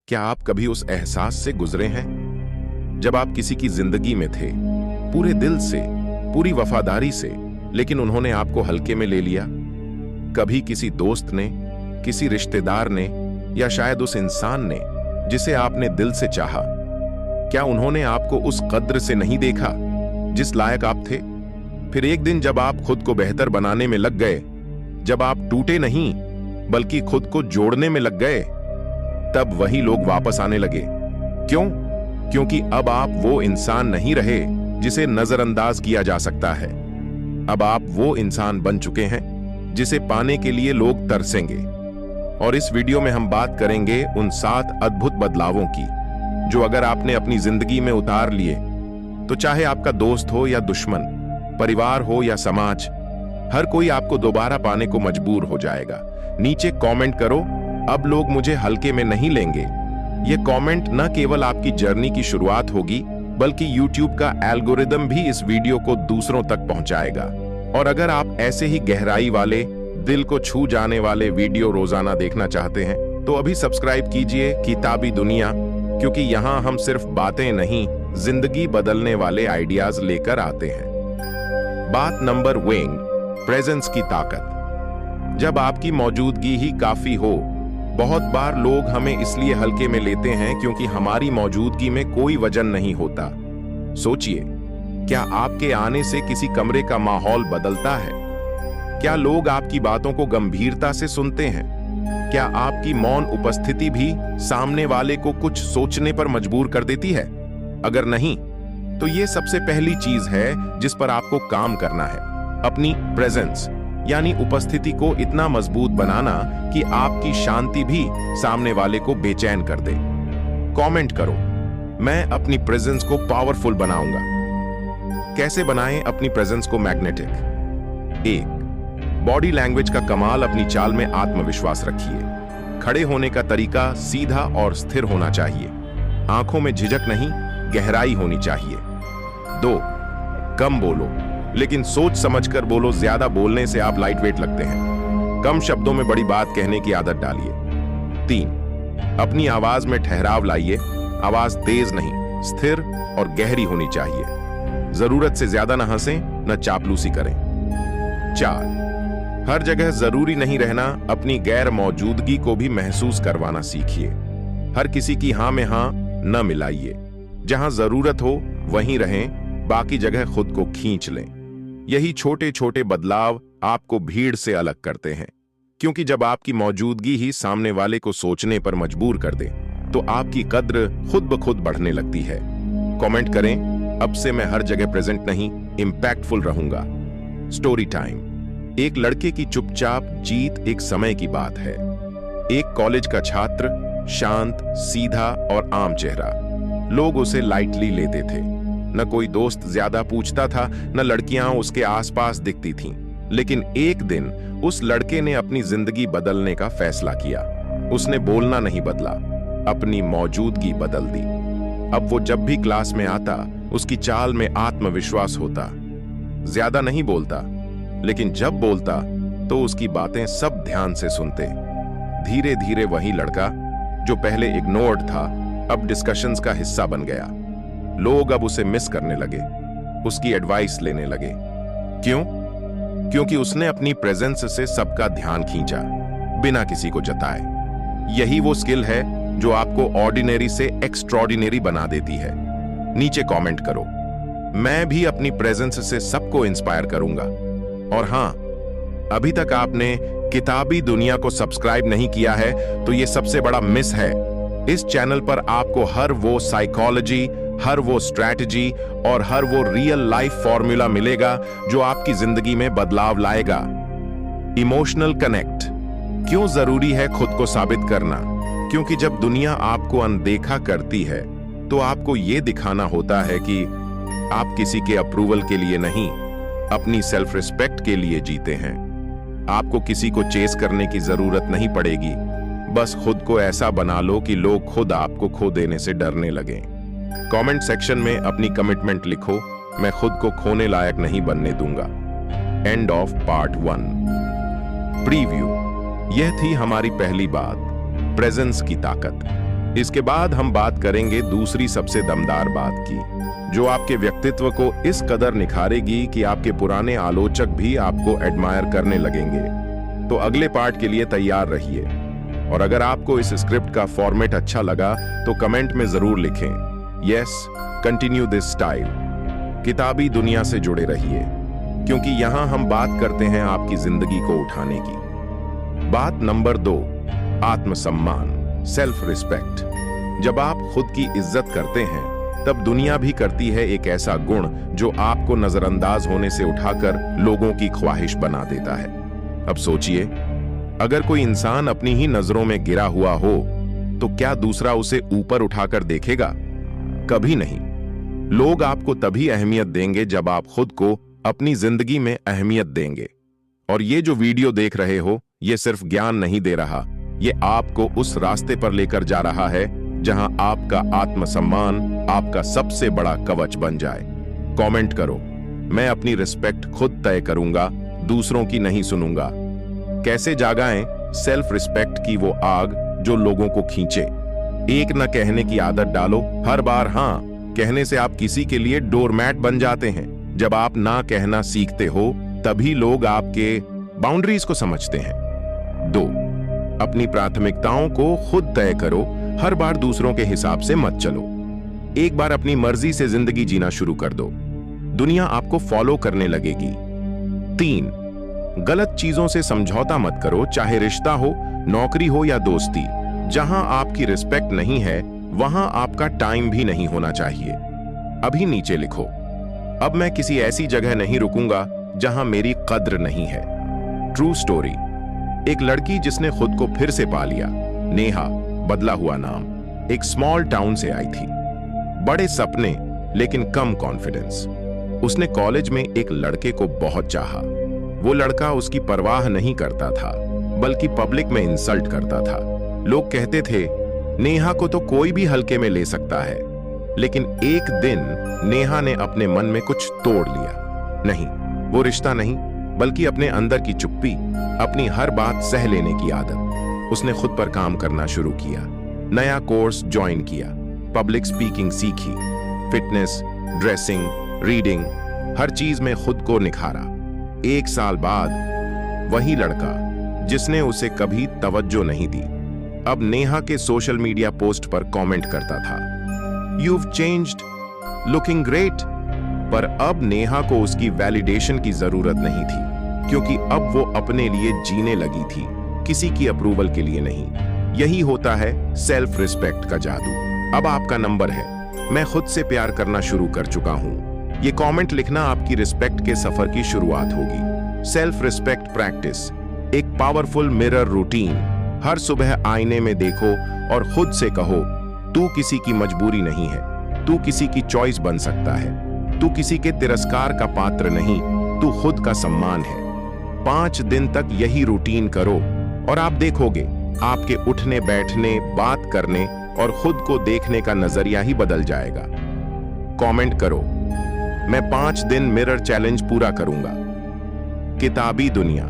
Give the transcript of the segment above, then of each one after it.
क्या आप कभी उस एहसास से गुजरे हैं जब आप किसी की जिंदगी में थे, पूरे दिल से, पूरी वफादारी से, लेकिन उन्होंने आपको हल्के में ले लिया? कभी किसी दोस्त ने, किसी रिश्तेदार ने, या शायद उस इंसान ने जिसे आपने दिल से चाहा, क्या उन्होंने आपको उस कद्र से नहीं देखा जिस लायक आप थे? फिर एक दिन जब आप खुद को बेहतर बनाने में लग गए, जब आप टूटे नहीं बल्कि खुद को जोड़ने में लग गए, तब वही लोग वापस आने लगे। क्यों? क्योंकि अब आप वो इंसान नहीं रहे जिसे नजरअंदाज किया जा सकता है। अब आप वो इंसान बन चुके हैं जिसे पाने के लिए लोग तरसेंगे। और इस वीडियो में हम बात करेंगे उन 7 अद्भुत बदलावों की जो अगर आपने अपनी जिंदगी में उतार लिए तो चाहे आपका दोस्त हो या दुश्मन, परिवार हो या समाज, हर कोई आपको दोबारा पाने को मजबूर हो जाएगा। नीचे कमेंट करो, अब लोग मुझे हल्के में नहीं लेंगे। ये कमेंट न केवल आपकी जर्नी की शुरुआत होगी बल्कि YouTube का एल्गोरिदम भी इस वीडियो को दूसरों तक पहुंचाएगा। और अगर आप ऐसे ही गहराई वाले, दिल को छू जाने वाले वीडियो रोजाना देखना चाहते हैं तो अभी सब्सक्राइब कीजिए किताबी दुनिया, क्योंकि यहां हम सिर्फ बातें नहीं, जिंदगी बदलने वाले आइडियाज लेकर आते हैं। बात नंबर 1, प्रेजेंस की ताकत। जब आपकी मौजूदगी ही काफी हो, बहुत बार लोग हमें इसलिए हल्के में लेते हैं क्योंकि हमारी मौजूदगी में कोई वजन नहीं होता। सोचिए, क्या आपके आने से किसी कमरे का माहौल बदलता है? क्या लोग आपकी बातों को गंभीरता से सुनते हैं? क्या आपकी मौन उपस्थिति भी सामने वाले को कुछ सोचने पर मजबूर कर देती है? अगर नहीं, तो ये सबसे पहली चीज है जिस पर आपको काम करना है, अपनी प्रेजेंस यानी उपस्थिति को इतना मजबूत बनाना कि आपकी शांति भी सामने वाले को बेचैन कर दे। कमेंट करो, मैं अपनी प्रेजेंस को पावरफुल बनाऊंगा। कैसे बनाएं अपनी प्रेजेंस को मैग्नेटिक? 1, बॉडी लैंग्वेज का कमाल। अपनी चाल में आत्मविश्वास रखिए। खड़े होने का तरीका सीधा और स्थिर होना चाहिए। आंखों में झिझक नहीं, गहराई होनी चाहिए। 2, कम बोलो लेकिन सोच समझकर बोलो। ज्यादा बोलने से आप लाइट वेट लगते हैं। कम शब्दों में बड़ी बात कहने की आदत डालिए। 3, अपनी आवाज में ठहराव लाइए। आवाज तेज नहीं, स्थिर और गहरी होनी चाहिए। जरूरत से ज्यादा न हंसें, न चापलूसी करें। 4, हर जगह जरूरी नहीं रहना। अपनी गैर मौजूदगी को भी महसूस करवाना सीखिए। हर किसी की हां में हां न मिलाइए। जहां जरूरत हो वहीं रहें, बाकी जगह खुद को खींच लें। यही छोटे छोटे बदलाव आपको भीड़ से अलग करते हैं, क्योंकि जब आपकी मौजूदगी ही सामने वाले को सोचने पर मजबूर कर दे तो आपकी कद्र खुद ब खुद बढ़ने लगती है। कमेंट करें, अब से मैं हर जगह प्रेजेंट नहीं, इंपैक्टफुल रहूंगा। Story time. एक लड़के की चुपचाप जीत। एक समय की बात है। एक कॉलेज का छात्र, शांत, सीधा और आम चेहरा। लोग उसे लाइटली लेते थे। न कोई दोस्त ज्यादा पूछता था, न लड़कियां उसके आसपास दिखती थीं। लेकिन एक दिन उस लड़के ने अपनी जिंदगी बदलने का फैसला किया। उसने बोलना नहीं बदला, अपनी मौजूदगी बदल दी। अब वो जब भी क्लास में आता, उसकी चाल में आत्मविश्वास होता। ज्यादा नहीं बोलता, लेकिन जब बोलता तो उसकी बातें सब ध्यान से सुनते। धीरे धीरे वही लड़का जो पहले इग्नोर्ड था, अब डिस्कशंस का हिस्सा बन गया। लोग अब उसे मिस करने लगे, उसकी एडवाइस लेने लगे। क्यों? क्योंकि उसने अपनी प्रेजेंस से सबका ध्यान खींचा, बिना किसी को जताए। यही वो स्किल है जो आपको ऑर्डिनरी से एक्स्ट्रॉर्डिनरी बना देती है। नीचे कमेंट करो, मैं भी अपनी प्रेजेंस से सबको इंस्पायर करूंगा। और हां, अभी तक आपने किताबी दुनिया को सब्सक्राइब नहीं किया है तो यह सबसे बड़ा मिस है। इस चैनल पर आपको हर वो साइकोलॉजी, हर वो स्ट्रैटेजी और हर वो रियल लाइफ फॉर्मूला मिलेगा जो आपकी जिंदगी में बदलाव लाएगा। Emotional connect. क्यों जरूरी है खुद को साबित करना? क्योंकि जब दुनिया आपको अनदेखा करती है तो आपको यह दिखाना होता है कि आप किसी के अप्रूवल के लिए नहीं, अपनी सेल्फ रिस्पेक्ट के लिए जीते हैं। आपको किसी को चेस करने की जरूरत नहीं पड़ेगी। बस खुद को ऐसा बना लो कि लोग खुद आपको खो देने से डरने लगें। कमेंट सेक्शन में अपनी कमिटमेंट लिखो, मैं खुद को खोने लायक नहीं बनने दूंगा। End of part 1। प्रीव्यू। यह थी हमारी पहली बात, प्रेजेंस की ताकत। इसके बाद हम बात करेंगे दूसरी सबसे दमदार बात की, जो आपके व्यक्तित्व को इस कदर निखारेगी कि आपके पुराने आलोचक भी आपको एडमायर करने लगेंगे। तो अगले पार्ट के लिए तैयार रहिए। और अगर आपको इस स्क्रिप्ट का फॉर्मेट अच्छा लगा तो कमेंट में जरूर लिखें, यस, कंटिन्यू दिस स्टाइल। किताबी दुनिया से जुड़े रहिए, क्योंकि यहां हम बात करते हैं आपकी जिंदगी को उठाने की। बात नंबर 2, आत्मसम्मान, सेल्फ रिस्पेक्ट। जब आप खुद की इज्जत करते हैं तब दुनिया भी करती है एक ऐसा गुण जो आपको नजरअंदाज होने से उठाकर लोगों की ख्वाहिश बना देता है। अब सोचिए, अगर कोई इंसान अपनी ही नजरों में गिरा हुआ हो तो क्या दूसरा उसे ऊपर उठाकर देखेगा? कभी नहीं। लोग आपको तभी अहमियत देंगे जब आप खुद को अपनी जिंदगी में अहमियत देंगे। और ये जो वीडियो देख रहे हो, ये सिर्फ ज्ञान नहीं दे रहा, ये आपको उस रास्ते पर लेकर जा रहा है जहां आपका आत्मसम्मान आपका सबसे बड़ा कवच बन जाए। कमेंट करो, मैं अपनी रिस्पेक्ट खुद तय करूंगा, दूसरों की नहीं सुनूंगा। कैसे जागाएं सेल्फ रिस्पेक्ट की वो आग जो लोगों को खींचे। एक न कहने की आदत डालो, हर बार हां कहने से आप किसी के लिए डोरमैट बन जाते हैं। जब आप ना कहना सीखते हो तभी लोग आपके बाउंड्रीज को समझते हैं। 2, अपनी प्राथमिकताओं को खुद तय करो, हर बार दूसरों के हिसाब से मत चलो। एक बार अपनी मर्जी से जिंदगी जीना शुरू कर दो, दुनिया आपको फॉलो करने लगेगी। 3, गलत चीजों से समझौता मत करो, चाहे रिश्ता हो, नौकरी हो या दोस्ती। जहां आपकी रिस्पेक्ट नहीं है वहां आपका टाइम भी नहीं होना चाहिए। अभी नीचे लिखो, अब मैं किसी ऐसी जगह नहीं रुकूंगा जहां मेरी कद्र नहीं है। True story. एक लड़की जिसने खुद को फिर से पा लिया, नेहा, बदला हुआ नाम, एक स्मॉल टाउन से आई थी। बड़े सपने लेकिन कम कॉन्फिडेंस। उसने कॉलेज में एक लड़के को बहुत चाहा। वो लड़का उसकी परवाह नहीं करता था, बल्कि पब्लिक में इंसल्ट करता था। लोग कहते थे नेहा को तो कोई भी हल्के में ले सकता है। लेकिन एक दिन नेहा ने अपने मन में कुछ तोड़ लिया। नहीं, वो रिश्ता नहीं, बल्कि अपने अंदर की चुप्पी, अपनी हर बात सह लेने की आदत। उसने खुद पर काम करना शुरू किया, नया कोर्स ज्वाइन किया, पब्लिक स्पीकिंग सीखी, फिटनेस, ड्रेसिंग, रीडिंग, हर चीज में खुद को निखारा। 1 साल बाद वही लड़का जिसने उसे कभी तवज्जो नहीं दी, अब नेहा के सोशल मीडिया पोस्ट पर कमेंट करता था, "You've changed, looking great." पर अब नेहा को उसकी वैलिडेशन की जरूरत नहीं थी, क्योंकि अब वो अपने लिए जीने लगी थी, किसी की अप्रूवल के लिए नहीं। यही होता है सेल्फ रिस्पेक्ट का जादू। अब आपका नंबर है, मैं खुद से प्यार करना शुरू कर चुका हूं। ये कमेंट लिखना आपकी रिस्पेक्ट के सफर की शुरुआत होगी। सेल्फ रिस्पेक्ट प्रैक्टिस, एक पावरफुल मिरर रूटीन। हर सुबह आईने में देखो और खुद से कहो, तू किसी की मजबूरी नहीं है, तू किसी की चॉइस बन सकता है, तू किसी के तिरस्कार का पात्र नहीं, तू खुद का सम्मान है। 5 दिन तक यही रूटीन करो और आप देखोगे आपके उठने बैठने, बात करने और खुद को देखने का नजरिया ही बदल जाएगा। कमेंट करो, मैं 5 दिन मिरर चैलेंज पूरा करूंगा। किताबी दुनिया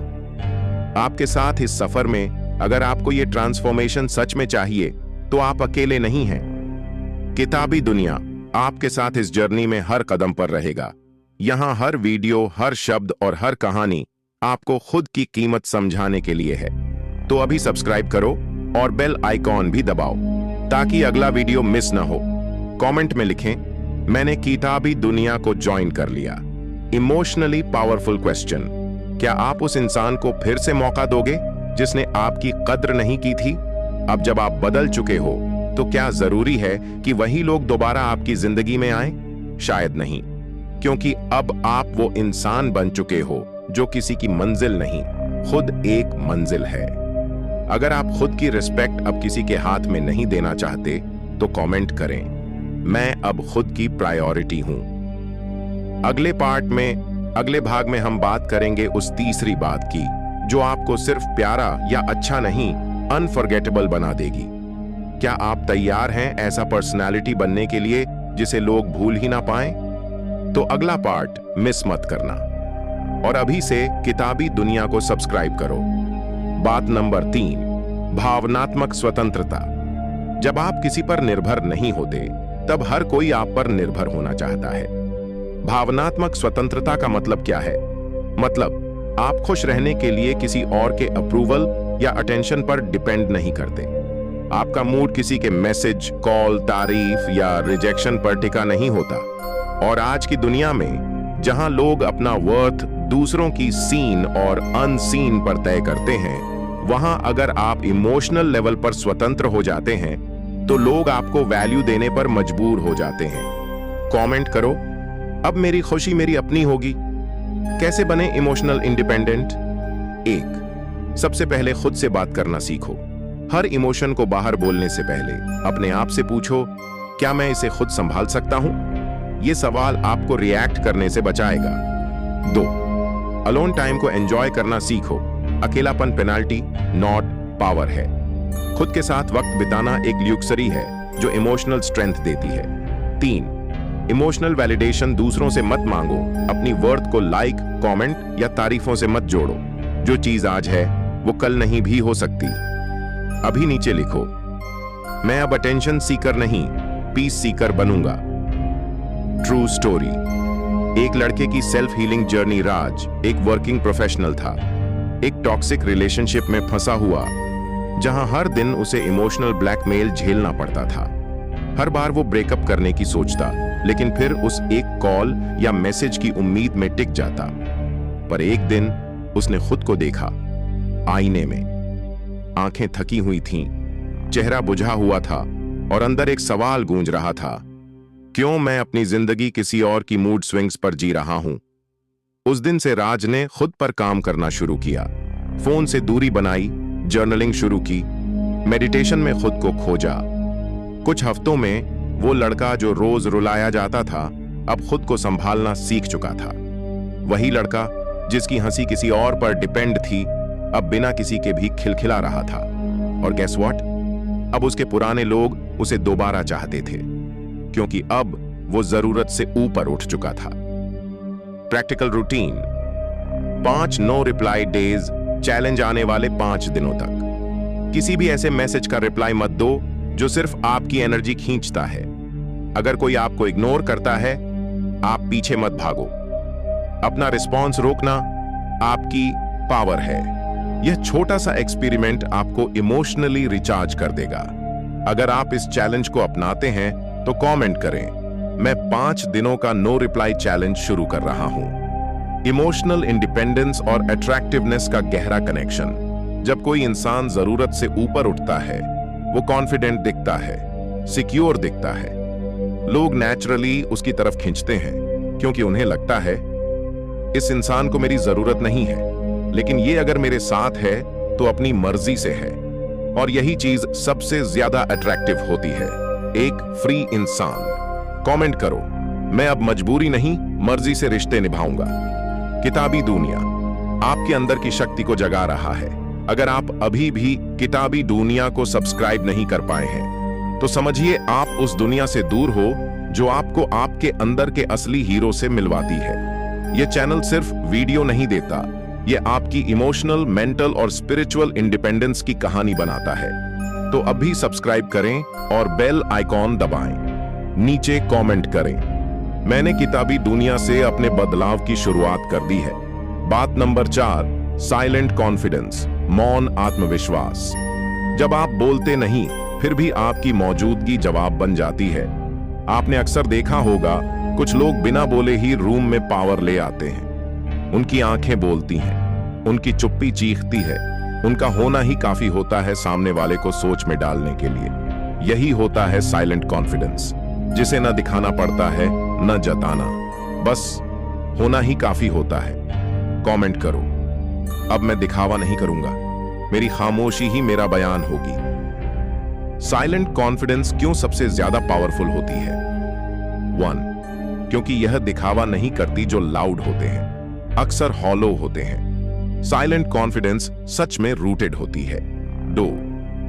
आपके साथ इस सफर में। अगर आपको यह ट्रांसफॉर्मेशन सच में चाहिए तो आप अकेले नहीं हैं। किताबी दुनिया आपके साथ इस जर्नी में हर कदम पर रहेगा। यहां हर वीडियो, हर शब्द और हर कहानी आपको खुद की कीमत समझाने के लिए है। तो अभी सब्सक्राइब करो और बेल आइकॉन भी दबाओ ताकि अगला वीडियो मिस ना हो। कमेंट में लिखें, मैंने किताबी दुनिया को ज्वाइन कर लिया। इमोशनली पावरफुल क्वेश्चन, क्या आप उस इंसान को फिर से मौका दोगे जिसने आपकी कद्र नहीं की थी? अब जब आप बदल चुके हो तो क्या जरूरी है कि वही लोग दोबारा आपकी जिंदगी में आए? शायद नहीं, क्योंकि अब आप वो इंसान बन चुके हो जो किसी की मंजिल नहीं, खुद एक मंजिल है। अगर आप खुद की रिस्पेक्ट अब किसी के हाथ में नहीं देना चाहते तो कमेंट करें, मैं अब खुद की प्रायोरिटी हूं। अगले पार्ट में, अगले भाग में हम बात करेंगे उस तीसरी बात की जो आपको सिर्फ प्यारा या अच्छा नहीं, अनफॉरगेटेबल बना देगी। क्या आप तैयार हैं ऐसा पर्सनालिटी बनने के लिए जिसे लोग भूल ही ना पाएं? तो अगला पार्ट मिस मत करना। और अभी से किताबी दुनिया को सब्सक्राइब करो। बात नंबर 3, भावनात्मक स्वतंत्रता। जब आप किसी पर निर्भर नहीं होते, तब हर कोई आप पर निर्भर होना चाहता है। भावनात्मक स्वतंत्रता का मतलब क्या है? मतलब आप खुश रहने के लिए किसी और के अप्रूवल या अटेंशन पर डिपेंड नहीं करते। आपका मूड किसी के मैसेज, कॉल, तारीफ या रिजेक्शन पर टिका नहीं होता। और आज की दुनिया में जहां लोग अपना वर्थ दूसरों की सीन और अनसीन पर तय करते हैं, वहां अगर आप इमोशनल लेवल पर स्वतंत्र हो जाते हैं तो लोग आपको वैल्यू देने पर मजबूर हो जाते हैं। कमेंट करो, अब मेरी खुशी मेरी अपनी होगी। कैसे बने इमोशनल इंडिपेंडेंट? 1. सबसे पहले खुद से बात करना सीखो। हर इमोशन को बाहर बोलने से पहले अपने आप से पूछो, क्या मैं इसे खुद संभाल सकता हूं? यह सवाल आपको रिएक्ट करने से बचाएगा। 2. अलोन टाइम को एंजॉय करना सीखो। अकेलापन पेनाल्टी, नॉट पावर है। खुद के साथ वक्त बिताना एक ल्यूक्सरी है जो इमोशनल स्ट्रेंथ देती है। 3. इमोशनल वैलिडेशन दूसरों से मत मांगो। अपनी वर्थ को लाइक, कमेंट या तारीफों से मत जोड़ो। जो चीज आज है वो कल नहीं भी हो सकती। अभी नीचे लिखो, मैं अब अटेंशन सीकर नहीं, पीस सीकर बनूंगा। True story. एक लड़के की सेल्फ हीलिंग जर्नी। राज एक वर्किंग प्रोफेशनल था। एक टॉक्सिक रिलेशनशिप में फंसा हुआ जहां हर दिन उसे इमोशनल ब्लैकमेल झेलना पड़ता था। हर बार वो ब्रेकअप करने की सोचता, लेकिन फिर उस एक कॉल या मैसेज की उम्मीद में टिक जाता। पर एक दिन उसने खुद को देखा आईने में। आंखें थकी हुई थीं, चेहरा बुझा हुआ था और अंदर एक सवाल गूंज रहा था, क्यों मैं अपनी जिंदगी किसी और की मूड स्विंग्स पर जी रहा हूं? उस दिन से राज ने खुद पर काम करना शुरू किया। फोन से दूरी बनाई, जर्नलिंग शुरू की, मेडिटेशन में खुद को खोजा। कुछ हफ्तों में वो लड़का जो रोज रुलाया जाता था, अब खुद को संभालना सीख चुका था। वही लड़का जिसकी हंसी किसी और पर डिपेंड थी, अब बिना किसी के भी खिलखिला रहा था। और गेस व्हाट? अब उसके पुराने लोग उसे दोबारा चाहते थे, क्योंकि अब वो जरूरत से ऊपर उठ चुका था। Practical routine. 5 no reply days challenge आने वाले 5 दिनों तक। किसी भी ऐसे मैसेज का रिप्लाई मत दो जो सिर्फ आपकी एनर्जी खींचता है। अगर कोई आपको इग्नोर करता है, आप पीछे मत भागो। अपना रिस्पॉन्स रोकना आपकी पावर है। यह छोटा सा एक्सपेरिमेंट आपको इमोशनली रिचार्ज कर देगा। अगर आप इस चैलेंज को अपनाते हैं तो कमेंट करें, मैं 5 दिनों का नो रिप्लाई चैलेंज शुरू कर रहा हूं। इमोशनल इंडिपेंडेंस और अट्रैक्टिवनेस का गहरा कनेक्शन। जब कोई इंसान जरूरत से ऊपर उठता है, वो कॉन्फिडेंट दिखता है, सिक्योर दिखता है। लोग नेचुरली उसकी तरफ खींचते हैं, क्योंकि उन्हें लगता है इस इंसान को मेरी जरूरत नहीं है, लेकिन ये अगर मेरे साथ है तो अपनी मर्जी से है। और यही चीज सबसे ज्यादा अट्रैक्टिव होती है, एक फ्री इंसान। कमेंट करो, मैं अब मजबूरी नहीं, मर्जी से रिश्ते निभाऊंगा। किताबी दुनिया आपके अंदर की शक्ति को जगा रहा है। अगर आप अभी भी किताबी दुनिया को सब्सक्राइब नहीं कर पाए हैं, तो समझिए आप उस दुनिया से दूर हो जो आपको आपके अंदर के असली हीरो से मिलवाती है। यह चैनल सिर्फ वीडियो नहीं देता, यह आपकी इमोशनल, मेंटल और स्पिरिचुअल इंडिपेंडेंस की कहानी बनाता है। तो अभी सब्सक्राइब करें और बेल आइकॉन दबाएं। नीचे कमेंट करें, मैंने किताबी दुनिया से अपने बदलाव की शुरुआत कर दी है। बात नंबर 4, साइलेंट कॉन्फिडेंस, मौन आत्मविश्वास। जब आप बोलते नहीं, फिर भी आपकी मौजूदगी जवाब बन जाती है। आपने अक्सर देखा होगा, कुछ लोग बिना बोले ही रूम में पावर ले आते हैं। उनकी आंखें बोलती हैं, उनकी चुप्पी चीखती है, उनका होना ही काफी होता है सामने वाले को सोच में डालने के लिए। यही होता है साइलेंट कॉन्फिडेंस, जिसे न दिखाना पड़ता है न जताना, बस होना ही काफी होता है। कमेंट करो, अब मैं दिखावा नहीं करूंगा, मेरी खामोशी ही मेरा बयान होगी। साइलेंट कॉन्फिडेंस क्यों सबसे ज्यादा पावरफुल होती है? 1, क्योंकि यह दिखावा नहीं करती जो लाउड होते हैं, अक्सर हॉलो होते हैं। साइलेंट कॉन्फिडेंस सच में रूटेड होती है। 2,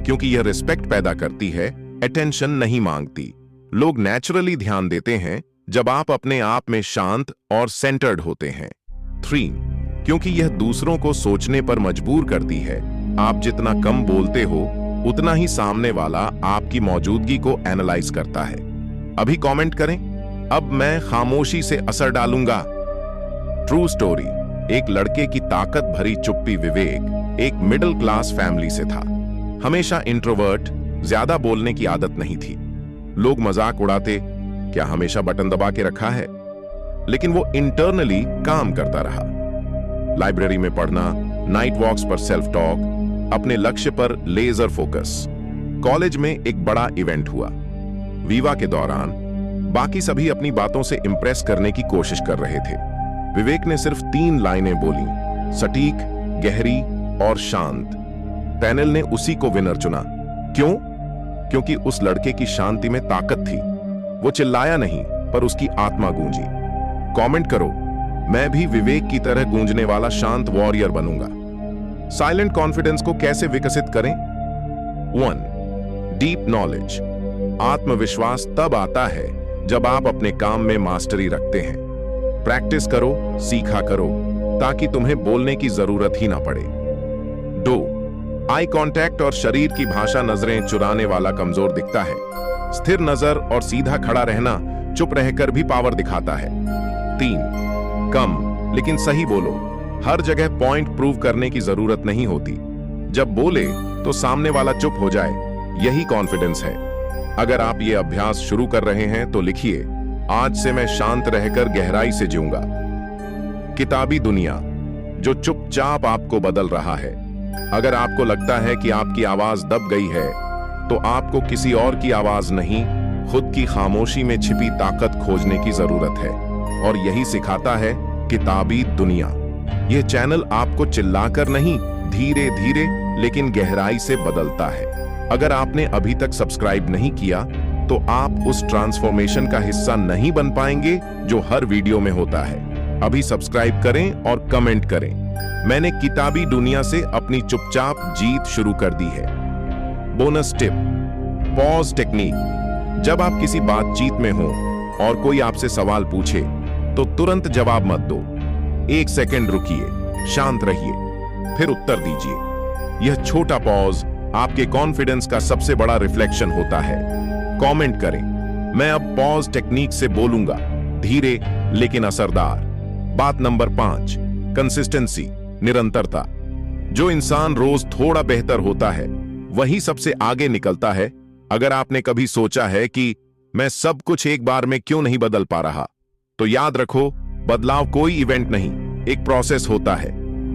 क्योंकि यह रिस्पेक्ट पैदा करती है, अटेंशन नहीं मांगती। लोग नेचुरली ध्यान देते हैं जब आप अपने आप में शांत और सेंटर्ड होते हैं। 3, क्योंकि यह दूसरों को सोचने पर मजबूर करती है। आप जितना कम बोलते हो, उतना ही सामने वाला आपकी मौजूदगी को एनालाइज करता है। अभी कमेंट करें, अब मैं खामोशी से असर डालूंगा। True story. एक लड़के की ताकत भरी चुप्पी। विवेक एक मिडिल क्लास फैमिली से था। हमेशा इंट्रोवर्ट, ज्यादा बोलने की आदत नहीं थी। लोग मजाक उड़ाते, क्या हमेशा बटन दबा के रखा है? लेकिन वो इंटरनली काम करता रहा। लाइब्रेरी में पढ़ना, नाइट वॉक्स पर सेल्फ टॉक, अपने लक्ष्य पर लेजर फोकस। कॉलेज में एक बड़ा इवेंट हुआ। वीवा के दौरान बाकी सभी अपनी बातों से इंप्रेस करने की कोशिश कर रहे थे। विवेक ने सिर्फ 3 लाइनें बोली, सटीक, गहरी और शांत। पैनल ने उसी को विनर चुना। क्यों? क्योंकि उस लड़के की शांति में ताकत थी। वो चिल्लाया नहीं, पर उसकी आत्मा गूंजी। कमेंट करो, मैं भी विवेक की तरह गूंजने वाला शांत वॉरियर बनूंगा। साइलेंट कॉन्फिडेंस को कैसे विकसित करें? 1. Deep knowledge. आत्मविश्वास तब आता है जब आप अपने काम में मास्टरी रखते हैं। प्रैक्टिस करो, सीखा करो, ताकि तुम्हें बोलने की जरूरत ही ना पड़े। 2. आई कांटेक्ट और शरीर की भाषा। नजरें चुराने वाला कमजोर दिखता है। स्थिर नजर और सीधा खड़ा रहना चुप रहकर भी पावर दिखाता है। 3. कम लेकिन सही बोलो। हर जगह पॉइंट प्रूव करने की जरूरत नहीं होती। जब बोले तो सामने वाला चुप हो जाए, यही कॉन्फिडेंस है। अगर आप ये अभ्यास शुरू कर रहे हैं तो लिखिए, आज से मैं शांत रहकर गहराई से जीऊंगा। किताबी दुनिया, जो चुपचाप आपको बदल रहा है। अगर आपको लगता है कि आपकी आवाज दब गई है, तो आपको किसी और की आवाज नहीं, खुद की खामोशी में छिपी ताकत खोजने की जरूरत है। और यही सिखाता है किताबी दुनिया। यह चैनल आपको चिल्लाकर नहीं, धीरे धीरे लेकिन गहराई से बदलता है। अगर आपने अभी तक सब्सक्राइब नहीं किया, तो आप उस ट्रांसफॉर्मेशन का हिस्सा नहीं बन पाएंगे जो हर वीडियो में होता है। अभी सब्सक्राइब करें और कमेंट करें, मैंने किताबी दुनिया से अपनी चुपचाप जीत शुरू कर दी है। Bonus tip, pause technique. जब आप किसी बातचीत में हो और कोई आपसे सवाल पूछे, तो तुरंत जवाब मत दो। 1 सेकंड रुकिए, शांत रहिए, फिर उत्तर दीजिए। यह छोटा पॉज आपके कॉन्फिडेंस का सबसे बड़ा रिफ्लेक्शन होता है। कमेंट करें, मैं अब पॉज टेक्निक से बोलूंगा, धीरे लेकिन असरदार। बात नंबर 5, कंसिस्टेंसी, निरंतरता। जो इंसान रोज थोड़ा बेहतर होता है, वही सबसे आगे निकलता है। अगर आपने कभी सोचा है कि मैं सब कुछ एक बार में क्यों नहीं बदल पा रहा, तो याद रखो, बदलाव कोई इवेंट नहीं, एक प्रोसेस होता है।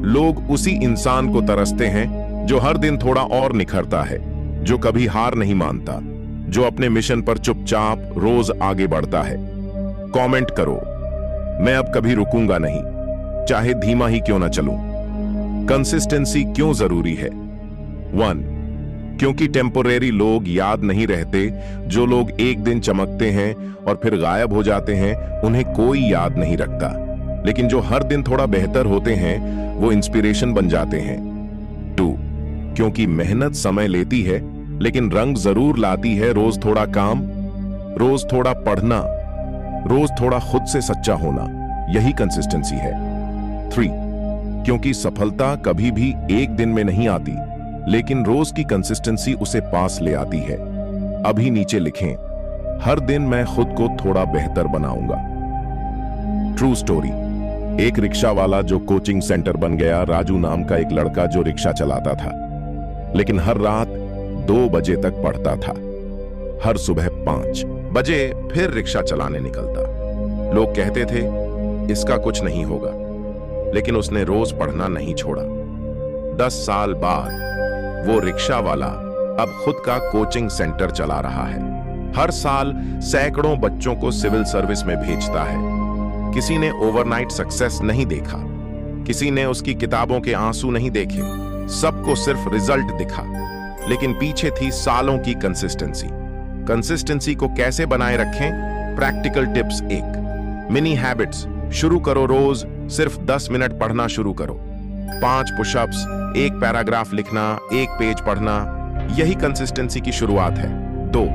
लोग उसी इंसान को तरसते हैं जो हर दिन थोड़ा और निखरता है, जो कभी हार नहीं मानता, जो अपने मिशन पर चुपचाप रोज आगे बढ़ता है। कमेंट करो, मैं अब कभी रुकूंगा नहीं, चाहे धीमा ही क्यों ना चलूं। कंसिस्टेंसी क्यों जरूरी है? 1. क्योंकि टेम्पोरेरी लोग याद नहीं रहते। जो लोग एक दिन चमकते हैं और फिर गायब हो जाते हैं, उन्हें कोई याद नहीं रखता। लेकिन जो हर दिन थोड़ा बेहतर होते हैं, वो इंस्पिरेशन बन जाते हैं। 2. क्योंकि मेहनत समय लेती है, लेकिन रंग जरूर लाती है। रोज थोड़ा काम, रोज थोड़ा पढ़ना, रोज थोड़ा खुद से सच्चा होना, यही कंसिस्टेंसी है। 3. क्योंकि सफलता कभी भी एक दिन में नहीं आती, लेकिन रोज की कंसिस्टेंसी उसे पास ले आती है। अभी नीचे लिखें, हर दिन मैं खुद को थोड़ा बेहतर बनाऊंगा। True story. एक रिक्शा वाला जो कोचिंग सेंटर बन गया। राजू नाम का एक लड़का जो रिक्शा चलाता था, लेकिन हर रात 2 बजे तक पढ़ता था। हर सुबह 5 बजे फिर रिक्शा चलाने निकलता। लोग कहते थे इसका कुछ नहीं होगा, लेकिन उसने रोज पढ़ना नहीं छोड़ा। 10 साल बाद वो रिक्शा वाला अब खुद का कोचिंग सेंटर चला रहा है। हर साल सैकड़ों बच्चों को सिविल सर्विस में भेजता है। किसी ने ओवरनाइट सक्सेस नहीं देखा, किसी ने उसकी किताबों के आंसू नहीं देखे, सबको सिर्फ रिजल्ट दिखा, लेकिन पीछे थी सालों की कंसिस्टेंसी। कंसिस्टेंसी को कैसे बनाए रखें? Practical tips. 1. Mini habits. शुरू करो, रोज सिर्फ 10 मिनट पढ़ना शुरू करो। 5 पुशअप्स, 1 पैराग्राफ लिखना, 1 पेज पढ़ना, यही कंसिस्टेंसी की शुरुआत है। 2.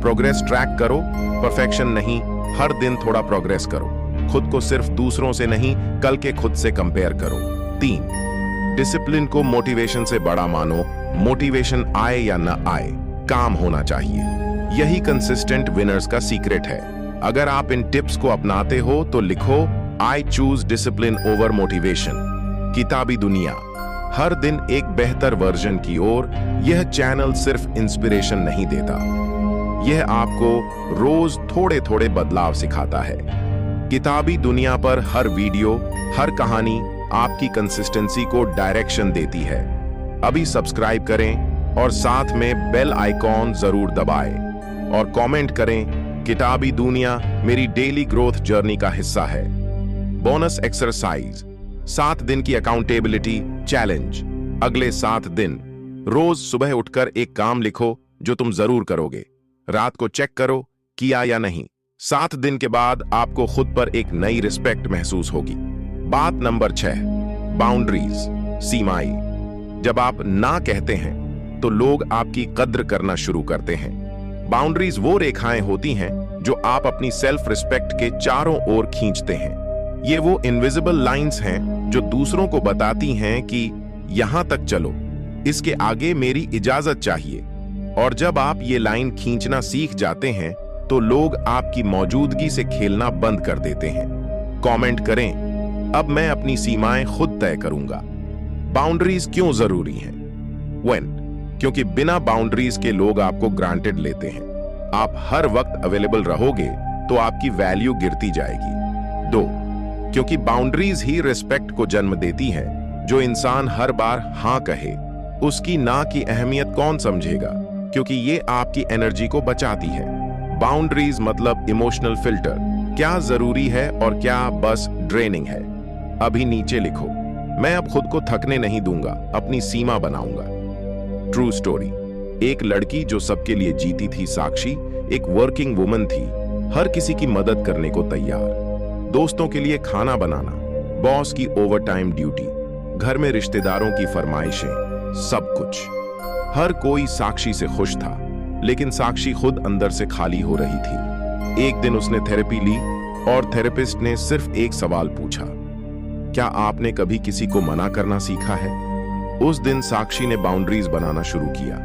प्रोग्रेस ट्रैक करो, परफेक्शन नहीं, हर दिन थोड़ा प्रोग्रेस करो। खुद को सिर्फ दूसरों से नहीं, कल के खुद से कंपेयर करो। 3. डिसिप्लिन को मोटिवेशन से बड़ा मानो, मोटिवेशन आए या न आए, काम होना चाहिए। यही कंसिस्टेंट विनर्स का सीक्रेट है। अगर आप इन टिप्स को अपनाते हो तो लिखो, I choose discipline over motivation. किताबी दुनिया, हर दिन एक बेहतर वर्जन की ओर। यह चैनल सिर्फ इंस्पिरेशन नहीं देता, यह आपको रोज थोड़े थोड़े बदलाव सिखाता है। किताबी दुनिया पर हर वीडियो, हर कहानी आपकी कंसिस्टेंसी को डायरेक्शन देती है। अभी सब्सक्राइब करें और साथ में बेल आइकॉन जरूर दबाएं और कमेंट करें, किताबी दुनिया मेरी डेली ग्रोथ जर्नी का हिस्सा है। बोनस एक्सरसाइज, 7 दिन की अकाउंटेबिलिटी चैलेंज। अगले 7 दिन रोज सुबह उठकर एक काम लिखो जो तुम जरूर करोगे। रात को चेक करो किया या नहीं। 7 दिन के बाद आपको खुद पर एक नई रिस्पेक्ट महसूस होगी। बात नंबर 6, बाउंड्रीज, सीमाएं। जब आप ना कहते हैं तो लोग आपकी कद्र करना शुरू करते हैं। बाउंड्रीज वो रेखाएं होती हैं जो आप अपनी सेल्फ रिस्पेक्ट के चारों ओर खींचते हैं। ये वो इनविजिबल लाइंस हैं जो दूसरों को बताती हैं कि यहां तक चलो, इसके आगे मेरी इजाजत चाहिए। और जब आप ये लाइन खींचना सीख जाते हैं तो लोग आपकी मौजूदगी से खेलना बंद कर देते हैं। कमेंट करें, अब मैं अपनी सीमाएं खुद तय करूंगा। बाउंड्रीज क्यों जरूरी हैं? When? क्योंकि बिना बाउंड्रीज के लोग आपको ग्रांटेड लेते हैं। आप हर वक्त अवेलेबल रहोगे तो आपकी वैल्यू गिरती जाएगी। 2, क्योंकि बाउंड्रीज ही रिस्पेक्ट को जन्म देती है। जो इंसान हर बार हां कहे, उसकी ना की अहमियत कौन समझेगा? क्योंकि ये आपकी एनर्जी को बचाती है। बाउंड्रीज मतलब इमोशनल फिल्टर, क्या जरूरी है और क्या बस ड्रेनिंग है। अभी नीचे लिखो, मैं अब खुद को थकने नहीं दूंगा, अपनी सीमा बनाऊंगा। ट्रू स्टोरी, एक लड़की जो सबके लिए जीती थी, साक्षी एक वर्किंग वुमन थी, हर किसी की मदद करने को तैयार। दोस्तों के लिए खाना बनाना, बॉस की ओवरटाइम ड्यूटी, घर में रिश्तेदारों की फरमाइशें, सब कुछ। हर कोई साक्षी से खुश था, लेकिन साक्षी खुद अंदर से खाली हो रही थी। एक दिन उसने थेरेपी ली और थेरेपिस्ट ने सिर्फ एक सवाल पूछा, क्या आपने कभी किसी को मना करना सीखा है? उस दिन साक्षी ने बाउंड्रीज बनाना शुरू किया।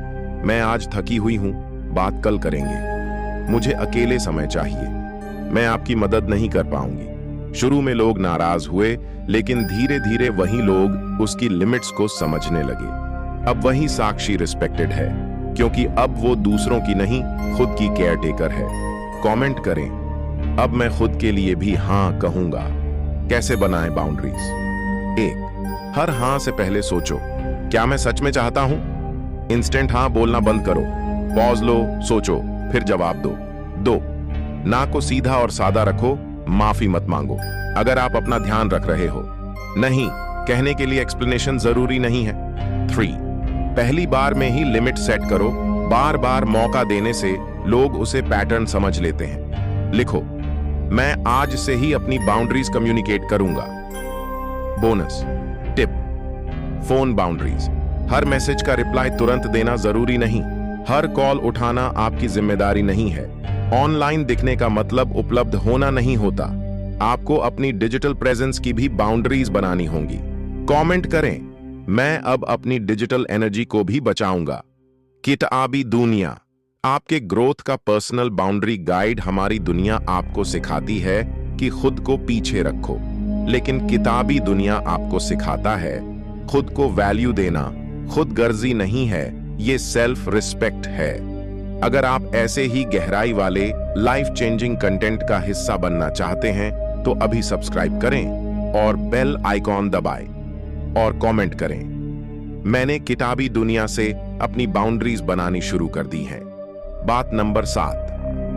मैं आज थकी हुई हूं, बात कल करेंगे। मुझे अकेले समय चाहिए, मैं आपकी मदद नहीं कर पाऊंगी। शुरू में लोग नाराज हुए, लेकिन धीरे धीरे वही लोग उसकी लिमिट्स को समझने लगे। अब वही साक्षी रिस्पेक्टेड है, क्योंकि अब वो दूसरों की नहीं, खुद की केयर टेकर है। कमेंट करें, अब मैं खुद के लिए भी हां कहूंगा। कैसे बनाएं बाउंड्रीज? 1, हर हां से पहले सोचो, क्या मैं सच में चाहता हूं? इंस्टेंट हां बोलना बंद करो, पॉज लो, सोचो, फिर जवाब दो। 2, ना को सीधा और सादा रखो, माफी मत मांगो अगर आप अपना ध्यान रख रहे हो। नहीं कहने के लिए एक्सप्लेनेशन जरूरी नहीं है। 3, पहली बार में ही लिमिट सेट करो, बार बार मौका देने से लोग उसे पैटर्न समझ लेते हैं। लिखो, मैं आज से ही अपनी बाउंड्रीज कम्युनिकेट करूंगा। बोनस टिप, फोन बाउंड्रीज, हर मैसेज का रिप्लाई तुरंत देना जरूरी नहीं, हर कॉल उठाना आपकी जिम्मेदारी नहीं है। ऑनलाइन दिखने का मतलब उपलब्ध होना नहीं होता। आपको अपनी डिजिटल प्रेजेंस की भी बाउंड्रीज बनानी होंगी। कमेंट करें, मैं अब अपनी डिजिटल एनर्जी को भी बचाऊंगा। किताबी दुनिया, आपके ग्रोथ का पर्सनल बाउंड्री गाइड। हमारी दुनिया आपको सिखाती है कि खुद को पीछे रखो, लेकिन किताबी दुनिया आपको सिखाता है खुद को वैल्यू देना। खुद गर्जी नहीं है, ये सेल्फ रिस्पेक्ट है। अगर आप ऐसे ही गहराई वाले लाइफ चेंजिंग कंटेंट का हिस्सा बनना चाहते हैं तो अभी सब्सक्राइब करें और बेल आइकॉन दबाएं और कमेंट करें, मैंने किताबी दुनिया से अपनी बाउंड्रीज बनानी शुरू कर दी हैं। बात नंबर 7,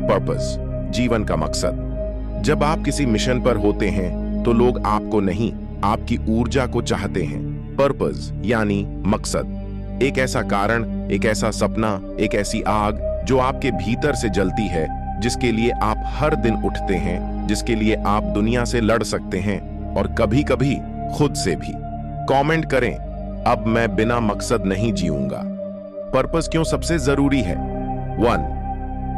पर्पस, जीवन का मकसद। जब आप किसी मिशन पर होते हैं तो लोग आपको नहीं, आपकी ऊर्जा को चाहते हैं। पर्पस यानी मकसद, एक ऐसा कारण, एक ऐसा सपना, एक ऐसी आग जो आपके भीतर से जलती है, जिसके लिए आप हर दिन उठते हैं, जिसके लिए आप दुनिया से लड़ सकते हैं और कभी कभी खुद से भी। कमेंट करें, अब मैं बिना मकसद नहीं जीऊंगा। पर्पस क्यों सबसे जरूरी है? 1,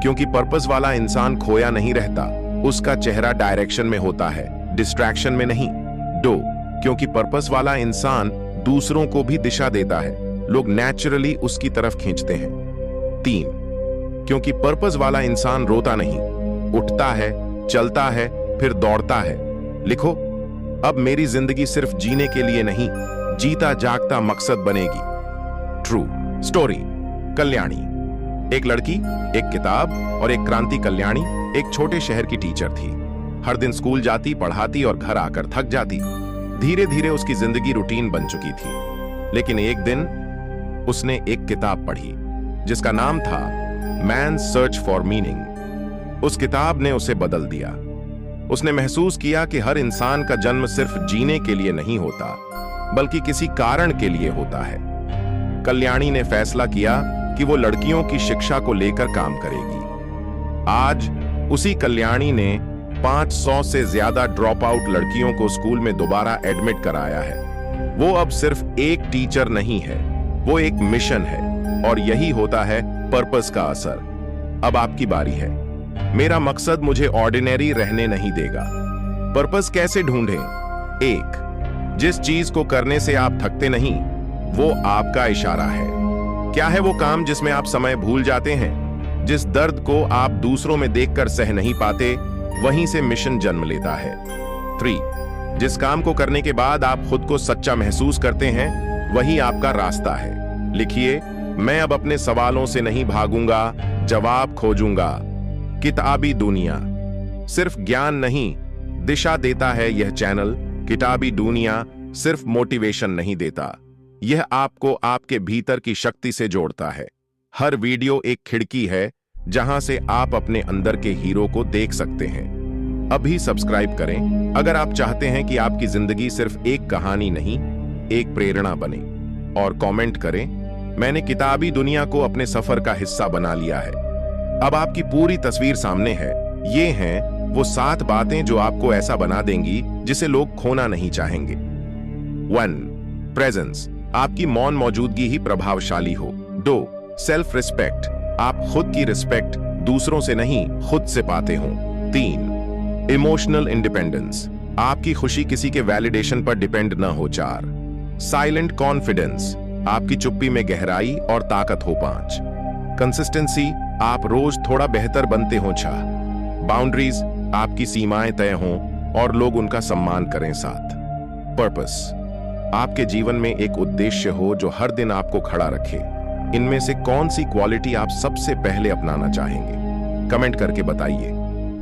क्योंकि पर्पस वाला इंसान खोया नहीं रहता, उसका चेहरा डायरेक्शन में होता है, डिस्ट्रैक्शन में नहीं। 2, क्योंकि पर्पस वाला इंसान दूसरों को भी दिशा देता है। लोग नेचुरली उसकी तरफ खींचते हैं। 3, क्योंकि पर्पस वाला इंसान रोता नहीं, उठता है, चलता है, फिर दौड़ता है। लिखो, अब मेरी जिंदगी सिर्फ जीने के लिए नहीं, जीता जागता मकसद बनेगी। True story. कल्याणी। एक लड़की, एक किताब और एक क्रांति। कल्याणी एक छोटे शहर की टीचर थी। हर दिन स्कूल जाती, पढ़ाती और घर आकर थक जाती। धीरे धीरे उसकी जिंदगी रूटीन बन चुकी थी। लेकिन एक दिन उसने एक किताब पढ़ी जिसका नाम था मैन सर्च फॉर मीनिंग। उस किताब ने उसे बदल दिया। उसने महसूस किया कि हर इंसान का जन्म सिर्फ जीने के लिए नहीं होता, बल्कि किसी कारण के लिए होता है। कल्याणी ने फैसला किया कि वो लड़कियों की शिक्षा को लेकर काम करेगी। आज उसी कल्याणी ने 500 से ज्यादा ड्रॉप आउट लड़कियों को स्कूल में दोबारा एडमिट कराया है। वो अब सिर्फ एक टीचर नहीं है, वो एक मिशन है, और यही होता है पर्पस का असर। अब आपकी बारी है। मेरा मकसद मुझे ऑर्डिनरी रहने नहीं देगा। पर्पस कैसे ढूंढें? 1, जिस चीज को करने से आप थकते नहीं, वो आपका इशारा है। क्या है वो काम जिसमें आप समय भूल जाते हैं? जिस दर्द को आप दूसरों में देखकर सह नहीं पाते, वहीं से मिशन जन्म लेता है। 3, जिस काम को करने के बाद आप खुद को सच्चा महसूस करते हैं, वही आपका रास्ता है। लिखिए, मैं अब अपने सवालों से नहीं भागूंगा, जवाब खोजूंगा। किताबी दुनिया सिर्फ ज्ञान नहीं, दिशा देता है यह चैनल। किताबी दुनिया सिर्फ मोटिवेशन नहीं देता, यह आपको आपके भीतर की शक्ति से जोड़ता है। हर वीडियो एक खिड़की है जहां से आप अपने अंदर के हीरो को देख सकते हैं। अभी सब्सक्राइब करें अगर आप चाहते हैं कि आपकी जिंदगी सिर्फ एक कहानी नहीं, एक प्रेरणा बने। और कमेंट करें, मैंने किताबी दुनिया को अपने सफर का हिस्सा बना लिया है। अब आपकी पूरी तस्वीर सामने है। ये हैं वो 7 बातें जो आपको ऐसा बना देंगी जिसे लोग खोना नहीं चाहेंगे। 1, प्रेजेंस, आपकी मौन मौजूदगी ही प्रभावशाली हो। 2, सेल्फ रिस्पेक्ट, आप खुद की रिस्पेक्ट दूसरों से नहीं, खुद से पाते हो। 3, इमोशनल इंडिपेंडेंस, आपकी खुशी किसी के वैलिडेशन पर डिपेंड न हो। 4, साइलेंट कॉन्फिडेंस, आपकी चुप्पी में गहराई और ताकत हो। 5, कंसिस्टेंसी, आप रोज थोड़ा बेहतर बनते हो। 6, बाउंड्रीज, आपकी सीमाएं तय हों और लोग उनका सम्मान करें। 7, पर्पस, आपके जीवन में एक उद्देश्य हो जो हर दिन आपको खड़ा रखे। इनमें से कौन सी क्वालिटी आप सबसे पहले अपनाना चाहेंगे? कमेंट करके बताइए।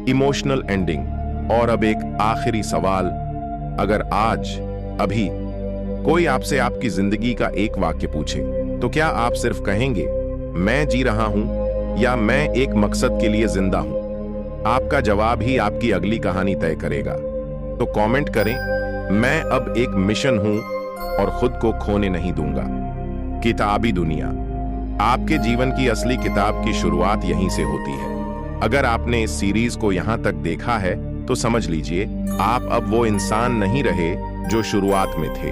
Emotional ending. और अब एक आखिरी सवाल, अगर आज अभी कोई आपसे आपकी जिंदगी का एक वाक्य पूछे, तो क्या आप सिर्फ कहेंगे मैं जी रहा हूं, या मैं एक मकसद के लिए जिंदा हूं? आपका जवाब ही आपकी अगली कहानी तय करेगा। तो कमेंट करें, मैं अब एक मिशन हूं और खुद को खोने नहीं दूंगा। किताबी दुनिया, आपके जीवन की असली किताब की शुरुआत यहीं से होती है। अगर आपने इस सीरीज को यहां तक देखा है तो समझ लीजिए आप अब वो इंसान नहीं रहे जो शुरुआत में थे।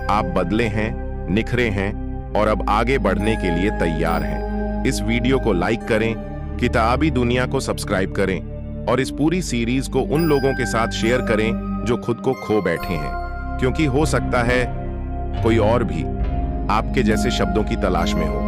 आप बदले हैं, निखरे हैं और अब आगे बढ़ने के लिए तैयार हैं। इस वीडियो को लाइक करें, किताबी दुनिया को सब्सक्राइब करें और इस पूरी सीरीज को उन लोगों के साथ शेयर करें जो खुद को खो बैठे हैं, क्योंकि हो सकता है कोई और भी आपके जैसे शब्दों की तलाश में हो।